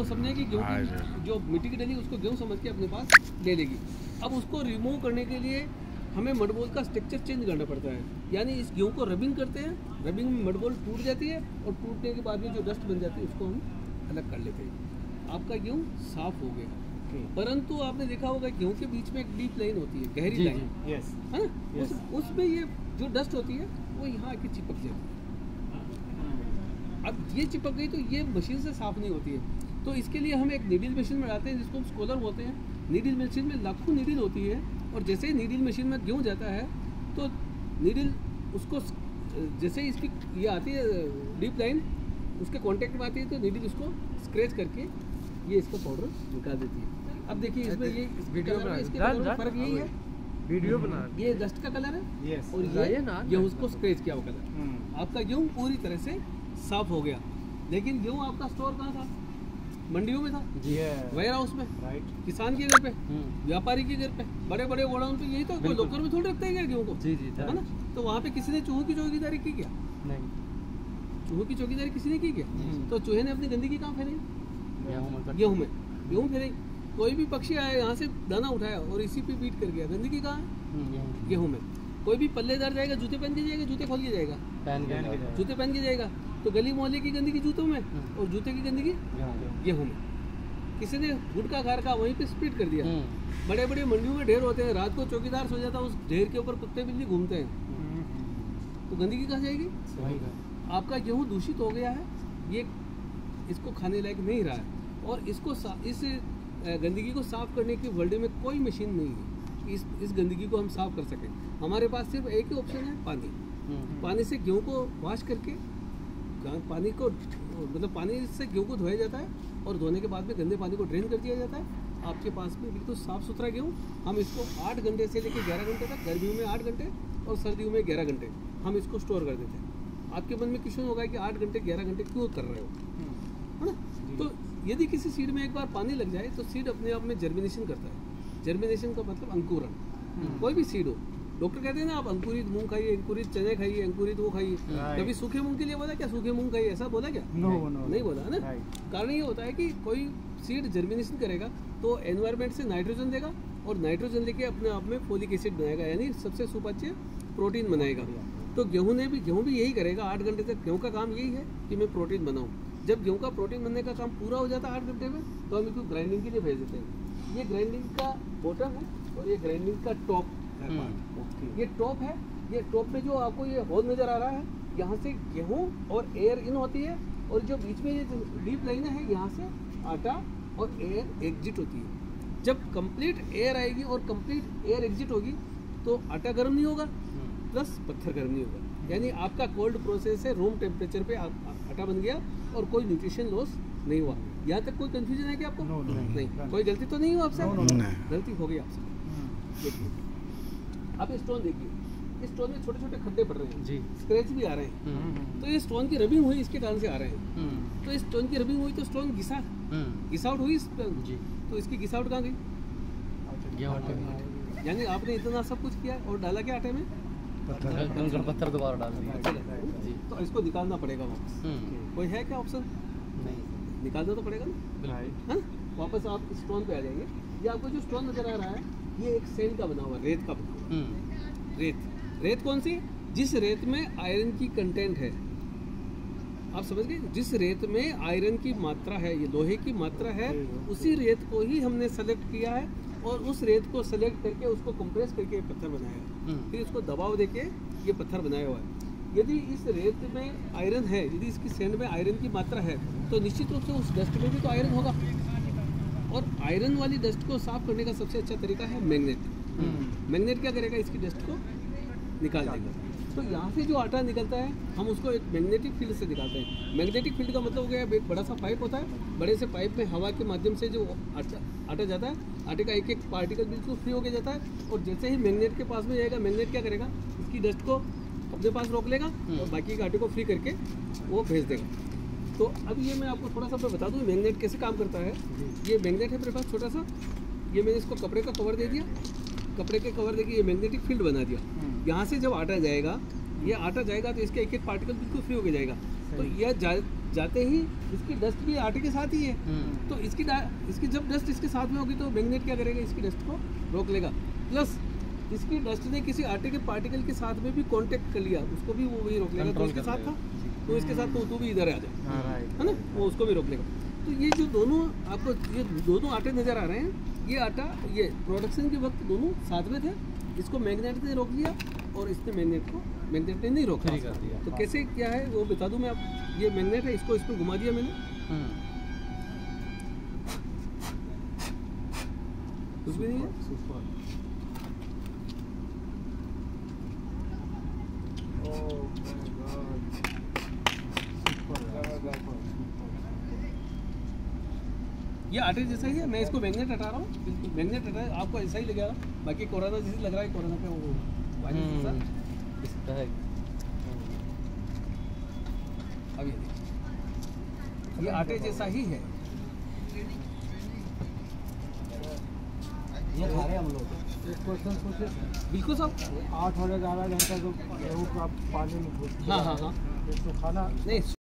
वो समझे कि गेहूँ की जो मिट्टी की डली उसको गेहूँ समझ के अपने पास ले लेगी। अब उसको रिमूव करने के लिए हमें मडबोल का स्ट्रक्चर चेंज करना पड़ता है, यानी इस गेहूँ को रबिंग करते हैं, रबिंग में मडबोल टूट जाती है और टूटने के बाद में जो डस्ट बन जाती है उसको हम अलग कर लेते हैं। आपका गेहूँ साफ हो गया। परंतु आपने देखा होगा गेहूँ के बीच में एक डीप लाइन होती है, गहरी लाइन, है ना, उसमें ये जो डस्ट होती है वो यहाँ आके चिपक जाती है। अब ये चिपक गई तो ये मशीन से साफ नहीं होती है, तो इसके लिए हम एक नीडल मशीन में डालते हैं जिसको हम स्कॉलर बोलते हैं। नीडल मशीन में लाखों नीडल होती है और जैसे ही नीडल मशीन में गेहूँ जाता है तो नीडल उसको जैसे ही इसकी ये आती है डीप लाइन उसके कांटेक्ट में आती है तो नीडल उसको स्क्रैच करके ये इसका पाउडर निकाल देती है। अब देखिए इसमें ये वीडियो में इसके कलर में फर्क यही है, वीडियो बना ये डस्ट का कलर है और ये उसको स्क्रैच किया हुआ कलर। आपका गेहूँ पूरी तरह से साफ हो गया। लेकिन गेहूँ आपका स्टोर कहाँ था? मंडियों में था, वेयर हाउस में, किसान के घर पे, व्यापारी के घर पे, बड़े बड़े गोडाउन पे, यही तो कोई लोकर में थोड़ी रखते हैं गेहूँ को, है ना। तो वहाँ पे किसी ने चूहों की चौकीदारी की क्या? नहीं, चूहों की चौकीदारी किसी ने की क्या? तो चूहे ने अपनी गंदगी कहाँ फैलाई? गेहूँ में, गेहूँ फैलाई। कोई भी पक्षी आया यहाँ से दाना उठाया और इसी पे बीट कर गया, गंदगी कहाँ है? गेहूँ में। कोई भी पल्लेदार जाएगा जूते पहन के जाएगा, जूते खोल के जाएगा, जूते पहन के जाएगा, तो गली मोहल्ले की गंदगी जूतों में और जूते की गंदगी गेहूँ में। किसी ने गुटखा खा रखा वहीं पे स्प्लिट कर दिया। बड़े बड़े मंडियों में ढेर होते हैं, रात को चौकीदार सो जाता है, उस ढेर के ऊपर कुत्ते बिल्ली घूमते हैं, तो गंदगी कहाँ जाएगी? आपका गेहूँ दूषित हो गया है, ये इसको खाने लायक नहीं रहा है। और इसको इस गंदगी को साफ करने की वर्ल्ड में कोई मशीन नहीं है इस गंदगी को हम साफ कर सकें। हमारे पास सिर्फ एक ही ऑप्शन है, पानी। पानी से गेहूँ को वॉश करके पानी को मतलब पानी से गेहूँ को धोया जाता है और धोने के बाद में गंदे पानी को ड्रेन कर दिया जाता है। आपके पास में बिल्कुल साफ़ सुथरा गेहूँ, हम इसको 8 घंटे से लेकर 11 घंटे तक, गर्मियों में 8 घंटे और सर्दियों में 11 घंटे हम इसको स्टोर कर देते हैं। आपके मन में क्वेश्चन होगा कि 8 घंटे 11 घंटे क्यों कर रहे हो, है ना। तो यदि किसी सीड में एक बार पानी लग जाए तो सीड अपने आप में जर्मिनेशन करता है। जर्मिनेशन का मतलब अंकुरण। कोई भी सीड हो, डॉक्टर कहते हैं ना आप अंकुरित मूंग खाइए, अंकुरित चने खाइए, अंकुरित वो खाइए। कभी सूखे मूंग के लिए बोला क्या? सूखे मूंग खाइए ऐसा बोला क्या? नहीं बोला, है ना। कारण ये होता है कि कोई सीड जर्मिनेशन करेगा तो एनवायरनमेंट से नाइट्रोजन देगा और नाइट्रोजन लेके अपने आप में फोलिक एसिड बनाएगा, यानी सबसे सुपाच्य प्रोटीन बनाएगा। तो गेहूँ भी यही करेगा। 8 घंटे तक गेहूँ का काम यही है कि मैं प्रोटीन बनाऊँ। जब गेहूँ का प्रोटीन बनने का काम पूरा हो जाता है 8 घंटे में, तो हम इसको ग्राइंडिंग के लिए भेज देते हैं। ये ग्राइंडिंग का बॉटम है और ये ग्राइंडिंग का टॉप है। ये टॉप है, ये टॉप में जो आपको ये होल नज़र आ रहा है, यहाँ से गेहूँ और एयर इन होती है और जो बीच में ये डीप लाइन है यहाँ से आटा और एयर एग्जिट होती है। जब कंप्लीट एयर आएगी और कंप्लीट एयर एग्जिट होगी तो आटा गर्म नहीं होगा प्लस पत्थर गर्म नहीं होगा, यानी आपका कोल्ड प्रोसेस है, रूम टेम्परेचर पे आटा बन गया और कोई न्यूट्रिशन लॉस नहीं हुआ। यहाँ तक कोई कंफ्यूजन है क्या आपको? नहीं। कोई गलती तो नहीं हुआ आपसे? गलती हो गई आपसे। देखिए आप स्टोन देखिए, इस स्टोन में छोटे छोटे खड्डे पड़ रहे हैं जी, स्क्रैच भी आ रहे हैं। तो ये स्टोन की रबिंग हुई इसके कारण से आ रहे हैं। तो इस स्टोन की रबिंग हुई तो स्टोन घिसावट हुई जी, तो इसकी घिसावट कहाँ गई? यानी आपने इतना सब कुछ किया और डाला क्या आटे में? पत्थर दोबारा डाल दिया। तो इसको निकालना पड़ेगा वापस। कोई है क्या ऑप्शन? नहीं, निकालना तो पड़ेगा ना, है। वापस आप स्टोन पे आ जाएंगे। ये आपको जो स्टोन नजर आ रहा है ये एक सैंड का बना हुआ, रेत का बना हुआ। रेत कौन सी? जिस रेत में आयरन की कंटेंट है, आप समझ गए। जिस रेत में आयरन की मात्रा है, ये लोहे की मात्रा है, उसी रेत को ही हमने सेलेक्ट किया है और उस रेत को सेलेक्ट करके उसको कंप्रेस करके पत्थर बनाया, फिर उसको दबाव देके ये पत्थर बनाया हुआ है। यदि इस रेत में आयरन है, यदि इसकी सैंड में आयरन की मात्रा है तो निश्चित रूप से उस डस्ट में भी तो आयरन होगा। और आयरन वाली डस्ट को साफ करने का सबसे अच्छा तरीका है मैग्नेट। मैग्नेट क्या करेगा? इसकी डस्ट को निकाल देगा। तो यहाँ से जो आटा निकलता है हम उसको एक मैग्नेटिक फील्ड से निकालते हैं। मैग्नेटिक फील्ड का मतलब हो गया एक बड़ा सा पाइप होता है, बड़े से पाइप में हवा के माध्यम से जो आटा जाता है, आटे का एक एक पार्टिकल बिल्कुल फ्री होके जाता है और जैसे ही मैग्नेट के पास में जाएगा, मैग्नेट क्या करेगा? इसकी डस्ट को अपने पास रोक लेगा और बाकी के आटे को फ्री करके वो भेज देगा। तो अब ये मैं आपको थोड़ा सा बता दूँ मैग्नेट कैसे काम करता है। ये मैग्नेट है मेरे पास छोटा सा, ये मैंने इसको कपड़े का कवर दे दिया, कपड़े के कवर देके ये मैग्नेटिक फील्ड बना दिया। यहाँ से जब आटा जाएगा, ये आटा जाएगा तो इसके एक एक पार्टिकल बिल्कुल फ्री होके जाएगा। तो यह जाते ही इसकी डस्ट भी आटे के साथ ही है, तो इसकी जब डस्ट इसके साथ में होगी तो मैग्नेट क्या करेगा, इसकी डस्ट को रोक लेगा। प्लस इसकी डस्ट ने किसी आटे के पार्टिकल के साथ में भी कांटेक्ट कर लिया, उसको भी वो वही रोक लेगा। तो इसके साथ था तो इसके साथ तो भी इधर आ जाए, है ना, वो उसको भी रोक लेगा। तो ये जो दोनों आपको ये दोनों आटे नज़र आ रहे हैं, ये आटा ये प्रोडक्शन के वक्त दोनों साथ में थे। इसको मैग्नेट ने रोक लिया और इसने मैग्नेट ने नहीं रोका। तो कैसे क्या है वो बता दूं मैं आप। ये मैग्नेट है, इसको इसमें घुमा दिया मैंने, कुछ भी नहीं है। ये आटे जैसा ही है, मैं इसको मैग्नेट हटा रहा हूँ, बिल्कुल मैग्नेट हटा, आपको ऐसा ही लगेगा। बाकी कोरोना जैसे लग रहा है, कोरोना का वो वायरस जैसा। अब ये देखिए, ये आटे जैसा ही है। ये खा रहे हैं हम लोग। एक क्वेश्चन पूछे, बिल्कुल साहब, 8 और 11 घंटा जो गेहूँ का पानी में हाँ, तो खाना नहीं